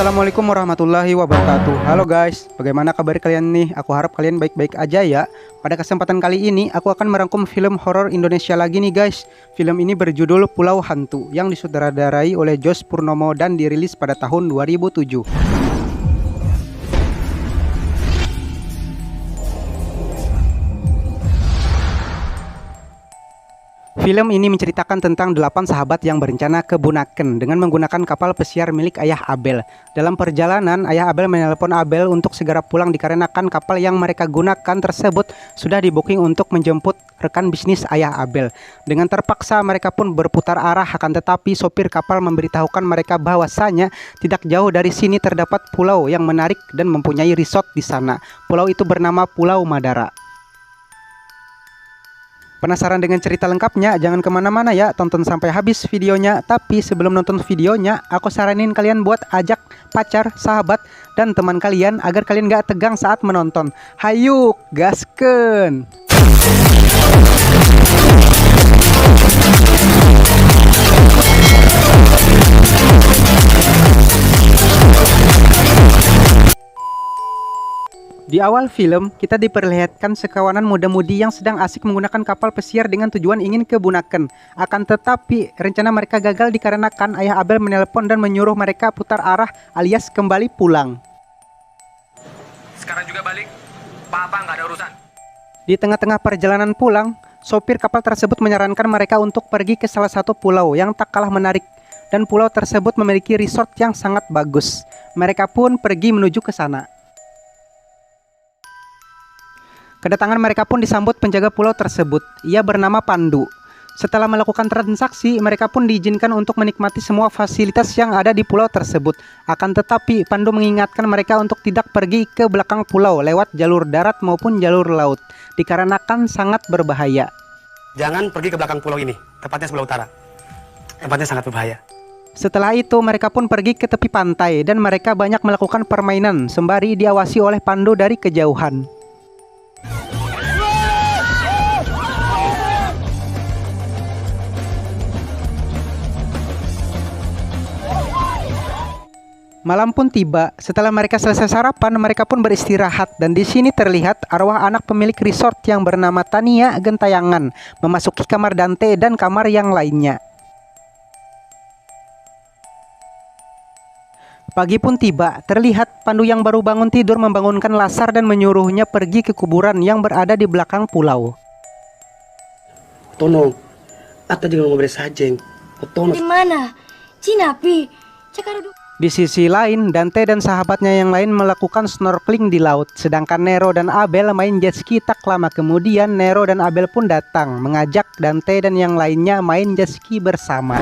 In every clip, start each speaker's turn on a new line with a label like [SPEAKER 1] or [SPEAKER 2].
[SPEAKER 1] Assalamualaikum warahmatullahi wabarakatuh. Halo guys, bagaimana kabar kalian nih? Aku harap kalian baik-baik aja ya. Pada kesempatan kali ini aku akan merangkum film horor Indonesia lagi nih guys. Film ini berjudul Pulau Hantu yang disutradarai oleh Josh Purnomo dan dirilis pada tahun 2007. Film ini menceritakan tentang 8 sahabat yang berencana ke Bunaken dengan menggunakan kapal pesiar milik Ayah Abel. Dalam perjalanan, Ayah Abel menelpon Abel untuk segera pulang dikarenakan kapal yang mereka gunakan tersebut sudah di-booking untuk menjemput rekan bisnis Ayah Abel. Dengan terpaksa mereka pun berputar arah, akan tetapi sopir kapal memberitahukan mereka bahwasanya tidak jauh dari sini terdapat pulau yang menarik dan mempunyai resort di sana. Pulau itu bernama Pulau Madara. Penasaran dengan cerita lengkapnya? Jangan kemana-mana ya, tonton sampai habis videonya. Tapi sebelum nonton videonya, aku saranin kalian buat ajak pacar, sahabat, dan teman kalian agar kalian gak tegang saat menonton. Hayu, gaskeun! Di awal film, kita diperlihatkan sekawanan muda-mudi yang sedang asik menggunakan kapal pesiar dengan tujuan ingin ke Bunaken. Akan tetapi, rencana mereka gagal dikarenakan Ayah Abel menelpon dan menyuruh mereka putar arah alias kembali pulang.
[SPEAKER 2] Sekarang juga balik, Papa nggak ada urusan.
[SPEAKER 1] Di tengah-tengah perjalanan pulang, sopir kapal tersebut menyarankan mereka untuk pergi ke salah satu pulau yang tak kalah menarik. Dan pulau tersebut memiliki resort yang sangat bagus. Mereka pun pergi menuju ke sana. Kedatangan mereka pun disambut penjaga pulau tersebut. Ia bernama Pandu. Setelah melakukan transaksi, mereka pun diizinkan untuk menikmati semua fasilitas yang ada di pulau tersebut. Akan tetapi, Pandu mengingatkan mereka untuk tidak pergi ke belakang pulau lewat jalur darat maupun jalur laut, dikarenakan sangat berbahaya.
[SPEAKER 3] Jangan pergi ke belakang pulau ini, tepatnya sebelah utara. Tempatnya sangat berbahaya.
[SPEAKER 1] Setelah itu, mereka pun pergi ke tepi pantai dan mereka banyak melakukan permainan sembari diawasi oleh Pandu dari kejauhan. Malam pun tiba. Setelah mereka selesai sarapan, mereka pun beristirahat dan di sini terlihat arwah anak pemilik resort yang bernama Tania Gentayangan memasuki kamar Dante dan kamar yang lainnya. Pagi pun tiba. Terlihat Pandu yang baru bangun tidur membangunkan Lasar dan menyuruhnya pergi ke kuburan yang berada di belakang pulau.
[SPEAKER 3] Tono, atau jangan ngobrol saja. Tono.
[SPEAKER 4] Di mana? Cinapi. Cakarudu.
[SPEAKER 1] Di sisi lain, Dante dan sahabatnya yang lain melakukan snorkeling di laut. Sedangkan Nero dan Abel main jet ski. Tak lama kemudian, Nero dan Abel pun datang mengajak Dante dan yang lainnya main jet ski bersama.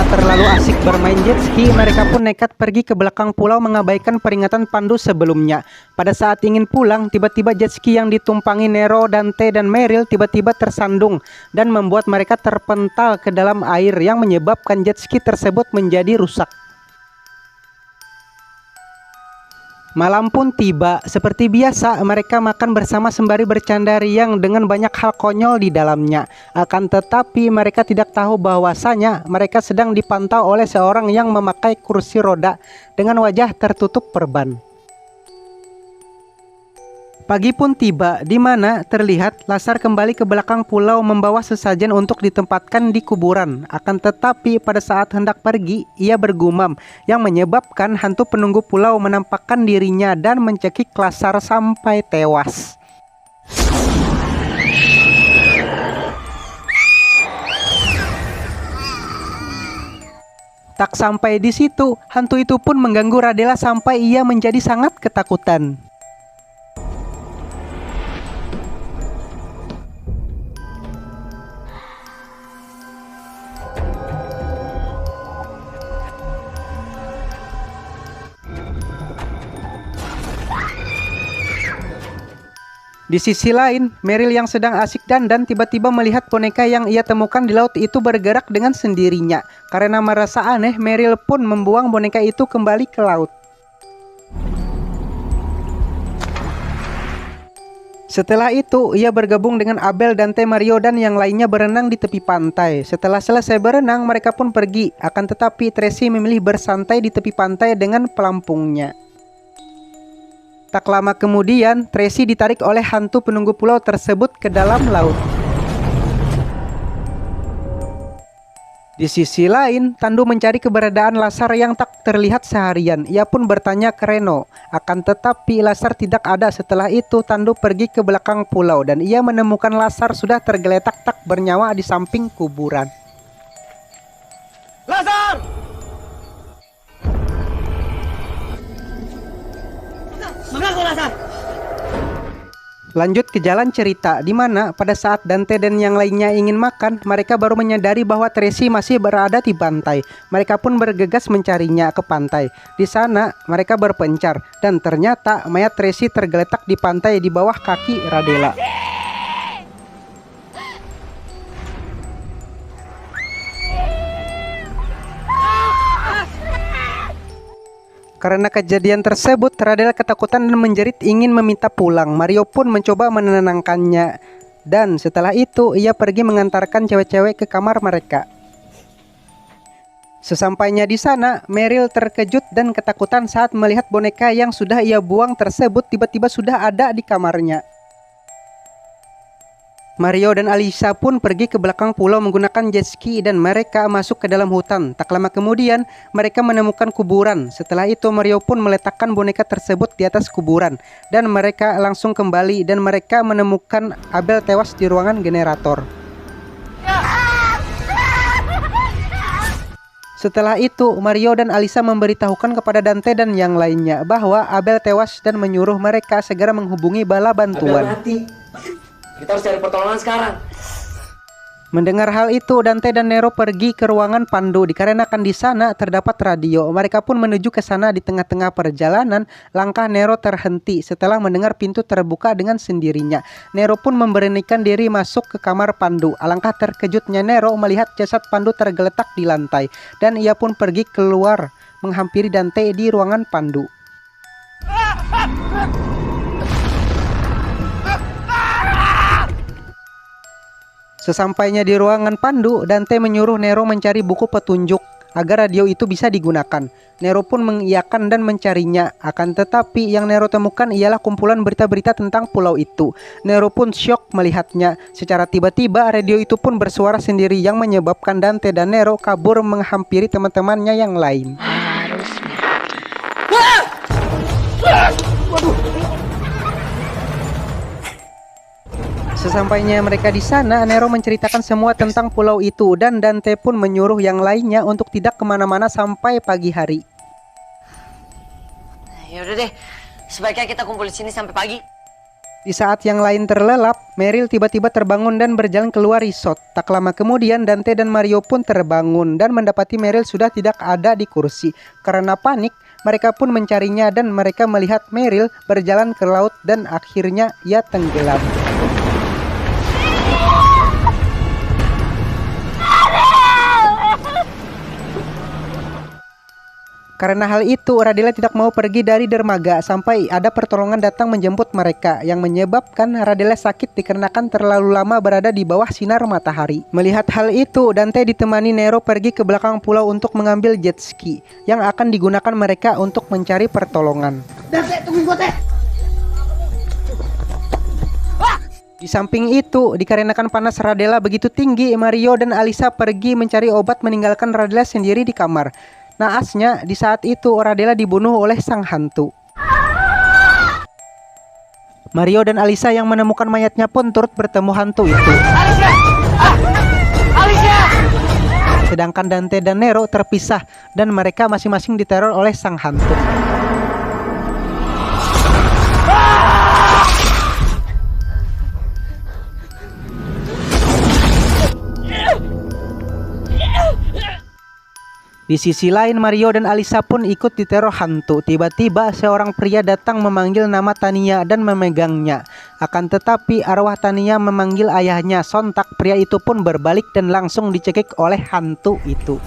[SPEAKER 1] Terlalu asik bermain jet ski, mereka pun nekat pergi ke belakang pulau mengabaikan peringatan Pandu sebelumnya. Pada saat ingin pulang, tiba-tiba jet ski yang ditumpangi Nero, Dante, dan Meryl tiba-tiba tersandung dan membuat mereka terpental ke dalam air yang menyebabkan jet ski tersebut menjadi rusak. Malam pun tiba. Seperti biasa, mereka makan bersama sembari bercanda riang dengan banyak hal konyol di dalamnya. Akan tetapi mereka tidak tahu bahwasanya mereka sedang dipantau oleh seorang yang memakai kursi roda dengan wajah tertutup perban. Pagi pun tiba, di mana terlihat Lasar kembali ke belakang pulau membawa sesajen untuk ditempatkan di kuburan. Akan tetapi pada saat hendak pergi, ia bergumam yang menyebabkan hantu penunggu pulau menampakkan dirinya dan mencekik Lasar sampai tewas. Tak sampai di situ, hantu itu pun mengganggu Radela sampai ia menjadi sangat ketakutan. Di sisi lain, Meryl yang sedang asik dandan tiba-tiba melihat boneka yang ia temukan di laut itu bergerak dengan sendirinya. Karena merasa aneh, Meryl pun membuang boneka itu kembali ke laut. Setelah itu, ia bergabung dengan Abel, Dante, Mario, dan yang lainnya berenang di tepi pantai. Setelah selesai berenang, mereka pun pergi. Akan tetapi, Tracy memilih bersantai di tepi pantai dengan pelampungnya. Tak lama kemudian, Tracy ditarik oleh hantu penunggu pulau tersebut ke dalam laut. Di sisi lain, Tandu mencari keberadaan Lazar yang tak terlihat seharian. Ia pun bertanya ke Reno. Akan tetapi Lazar tidak ada. Setelah itu, Tandu pergi ke belakang pulau dan ia menemukan Lazar sudah tergeletak tak bernyawa di samping kuburan.
[SPEAKER 3] Lazar! Mengaku Lazar!
[SPEAKER 1] Lanjut ke jalan cerita, di mana pada saat Dante dan yang lainnya ingin makan, mereka baru menyadari bahwa Tracy masih berada di pantai. Mereka pun bergegas mencarinya ke pantai. Di sana, mereka berpencar, dan ternyata mayat Tracy tergeletak di pantai di bawah kaki Radela. Karena kejadian tersebut, Radela ketakutan dan menjerit ingin meminta pulang. Mario pun mencoba menenangkannya. Dan setelah itu, ia pergi mengantarkan cewek-cewek ke kamar mereka. Sesampainya di sana, Meryl terkejut dan ketakutan saat melihat boneka yang sudah ia buang tersebut tiba-tiba sudah ada di kamarnya. Mario dan Alisa pun pergi ke belakang pulau menggunakan jet ski dan mereka masuk ke dalam hutan. Tak lama kemudian, mereka menemukan kuburan. Setelah itu, Mario pun meletakkan boneka tersebut di atas kuburan. Dan mereka langsung kembali dan mereka menemukan Abel tewas di ruangan generator. Setelah itu, Mario dan Alisa memberitahukan kepada Dante dan yang lainnya bahwa Abel tewas dan menyuruh mereka segera menghubungi bala bantuan.
[SPEAKER 2] Kita harus cari pertolongan sekarang.
[SPEAKER 1] Mendengar hal itu, Dante dan Nero pergi ke ruangan Pandu dikarenakan di sana terdapat radio. Mereka pun menuju ke sana. Di tengah-tengah perjalanan, langkah Nero terhenti setelah mendengar pintu terbuka dengan sendirinya. Nero pun memberanikan diri masuk ke kamar Pandu. Alangkah terkejutnya Nero melihat jasad Pandu tergeletak di lantai dan ia pun pergi keluar menghampiri Dante di ruangan Pandu. Sesampainya di ruangan Pandu, Dante menyuruh Nero mencari buku petunjuk agar radio itu bisa digunakan. Nero pun mengiyakan dan mencarinya. Akan tetapi yang Nero temukan ialah kumpulan berita-berita tentang pulau itu. Nero pun syok melihatnya. Secara tiba-tiba radio itu pun bersuara sendiri yang menyebabkan Dante dan Nero kabur menghampiri teman-temannya yang lain. Sesampainya mereka di sana, Nero menceritakan semua tentang pulau itu dan Dante pun menyuruh yang lainnya untuk tidak kemana-mana sampai pagi hari.
[SPEAKER 5] Yaudah deh, sebaiknya kita kumpul di sini sampai pagi.
[SPEAKER 1] Di saat yang lain terlelap, Meryl tiba-tiba terbangun dan berjalan keluar resort. Tak lama kemudian, Dante dan Mario pun terbangun dan mendapati Meryl sudah tidak ada di kursi. Karena panik, mereka pun mencarinya dan mereka melihat Meryl berjalan ke laut dan akhirnya ia tenggelam. Karena hal itu, Radela tidak mau pergi dari dermaga sampai ada pertolongan datang menjemput mereka yang menyebabkan Radela sakit dikarenakan terlalu lama berada di bawah sinar matahari. Melihat hal itu, Dante ditemani Nero pergi ke belakang pulau untuk mengambil jet ski yang akan digunakan mereka untuk mencari pertolongan.
[SPEAKER 4] Dante, tungguin gua, Teh.
[SPEAKER 1] Di samping itu, dikarenakan panas Radela begitu tinggi, Mario dan Alisa pergi mencari obat meninggalkan Radela sendiri di kamar. Naasnya, di saat itu Radela dibunuh oleh sang hantu. Mario dan Alisa yang menemukan mayatnya pun turut bertemu hantu itu. Sedangkan Dante dan Nero terpisah dan mereka masing-masing diteror oleh sang hantu. Di sisi lain, Mario dan Alisa pun ikut diteror hantu. Tiba-tiba seorang pria datang memanggil nama Tania dan memegangnya. Akan tetapi arwah Tania memanggil ayahnya. Sontak pria itu pun berbalik dan langsung dicekik oleh hantu itu.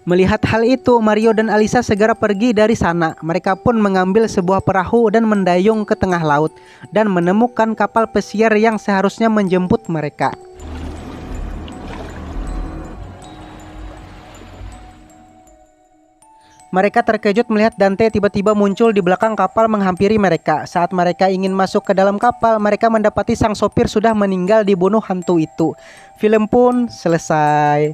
[SPEAKER 1] Melihat hal itu, Mario dan Alisa segera pergi dari sana. Mereka pun mengambil sebuah perahu dan mendayung ke tengah laut dan menemukan kapal pesiar yang seharusnya menjemput mereka. Mereka terkejut melihat Dante tiba-tiba muncul di belakang kapal menghampiri mereka. Saat mereka ingin masuk ke dalam kapal, mereka mendapati sang sopir sudah meninggal dibunuh hantu itu. Film pun selesai.